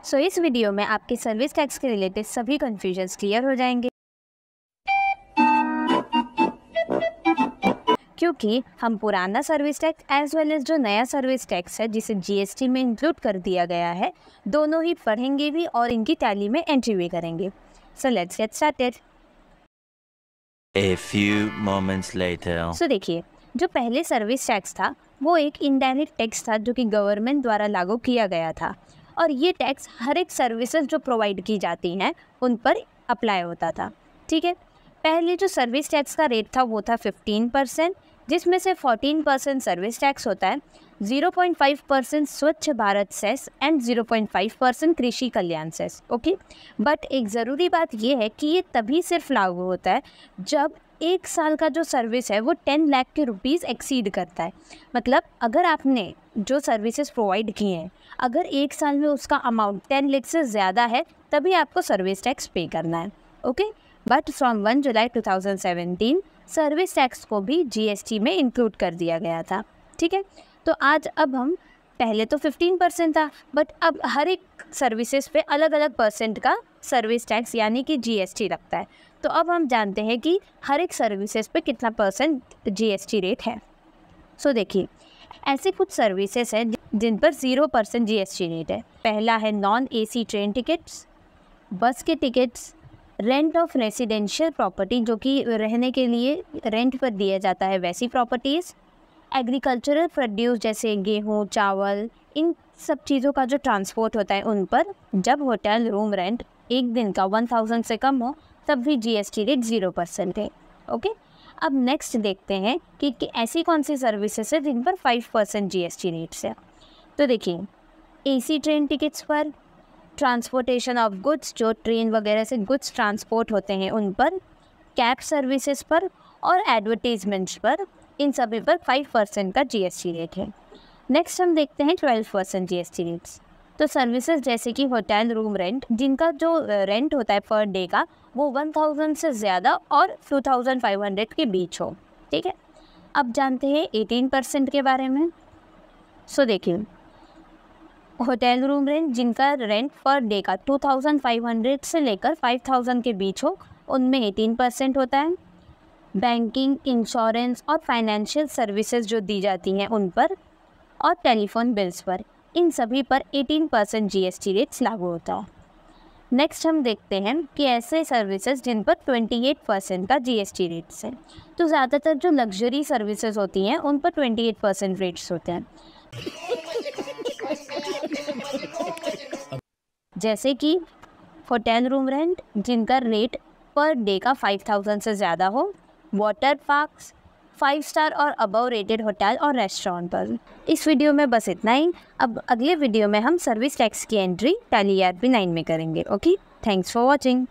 सो इस वीडियो में आपके सर्विस टैक्स के रिलेटेड सभी कन्फ्यूजन्स क्लियर हो जाएंगे, क्योंकि हम पुराना service tax as well as जो नया सर्विस टैक्स है जिसे जीएसटी में इंक्लूड कर दिया गया है, दोनों ही पढ़ेंगे भी और इनकी टैली में एंट्री भी करेंगे। So let's get started. A few moments later. सो देखिए, जो पहले सर्विस टैक्स था वो एक इनडायरेक्ट टैक्स था जो कि गवर्नमेंट द्वारा लागू किया गया था, और ये टैक्स हर एक सर्विसेज जो प्रोवाइड की जाती हैं उन पर अप्लाई होता था। ठीक है, पहले जो सर्विस टैक्स का रेट था वो था 15%, जिसमें से 14% सर्विस टैक्स होता है, 0.5% स्वच्छ भारत सेस एंड 0.5% कृषि कल्याण सेस। ओके, बट एक ज़रूरी बात ये है कि ये तभी सिर्फ लागू होता है जब एक साल का जो सर्विस है वो 10 लाख के रुपीज़ एक्सीड करता है। मतलब अगर आपने जो सर्विसेज प्रोवाइड किए हैं, अगर एक साल में उसका अमाउंट 10 लाख से ज़्यादा है तभी आपको सर्विस टैक्स पे करना है। Okay, but from 1 July 2017 service tax को भी जीएसटी में इंक्लूड कर दिया गया था। ठीक है, तो आज अब हम, पहले तो 15% था, बट अब हर एक सर्विसेज पे अलग अलग परसेंट का सर्विस टैक्स यानी कि जीएसटी लगता है। तो अब हम जानते हैं कि हर एक सर्विसेज पे कितना परसेंट जीएसटी रेट है। सो देखिए, ऐसे कुछ सर्विसेज हैं जिन पर 0% जीएसटी रेट है। पहला है नॉन एसी ट्रेन टिकट्स, बस के tickets, rent of residential property जो कि रहने के लिए रेंट पर दिया जाता है वैसी प्रॉपर्टीज़, एग्रीकल्चरल प्रोड्यूस जैसे गेहूँ, चावल, इन सब चीज़ों का जो ट्रांसपोर्ट होता है उन पर जब होटल रूम रेंट एक दिन का 1000 से कम हो तब भी जीएसटी रेट 0% है। ओके, अब नेक्स्ट देखते हैं कि ऐसी कौन सी सर्विसेज है जिन पर 5% जीएसटी रेट्स है। तो देखिए, एसी ट्रेन टिकट्स पर, ट्रांसपोर्टेशन ऑफ गुड्स जो ट्रेन वगैरह से गुड्स ट्रांसपोर्ट होते हैं उन पर, कैब सर्विसेज पर और एडवर्टीजमेंट्स पर, इन सभी पर 5% का जीएसटी रेट है। नेक्स्ट हम देखते हैं 12% जीएसटी रेट्स। तो सर्विसेज जैसे कि होटल रूम रेंट जिनका जो रेंट होता है पर डे का वो 1000 से ज़्यादा और 2500 के बीच हो। ठीक है, अब जानते हैं 18% के बारे में। सो देखिए, होटल रूम रेंट जिनका रेंट पर डे का 2500 से लेकर 5000 के बीच हो उनमें 18% होता है। बैंकिंग, इंश्योरेंस और फाइनेंशियल सर्विसेज जो दी जाती हैं उन पर, और टेलीफोन बिल्स पर, इन सभी पर 18% जीएसटी रेट्स लागू होता है। नेक्स्ट हम देखते हैं कि ऐसे सर्विसेज जिन पर 28% का जीएसटी रेट्स है। तो ज़्यादातर जो लग्जरी सर्विसेज होती हैं उन पर 28% रेट्स होते हैं, जैसे कि होटल रूम रेंट जिनका रेट पर डे का 5000 से ज़्यादा हो, वाटर पार्क्स, 5 स्टार और अबव रेटेड होटल और रेस्टोरेंट पर। इस वीडियो में बस इतना ही। अब अगले वीडियो में हम सर्विस टैक्स की एंट्री टैली ERP 9 में करेंगे। Okay, thanks for watching.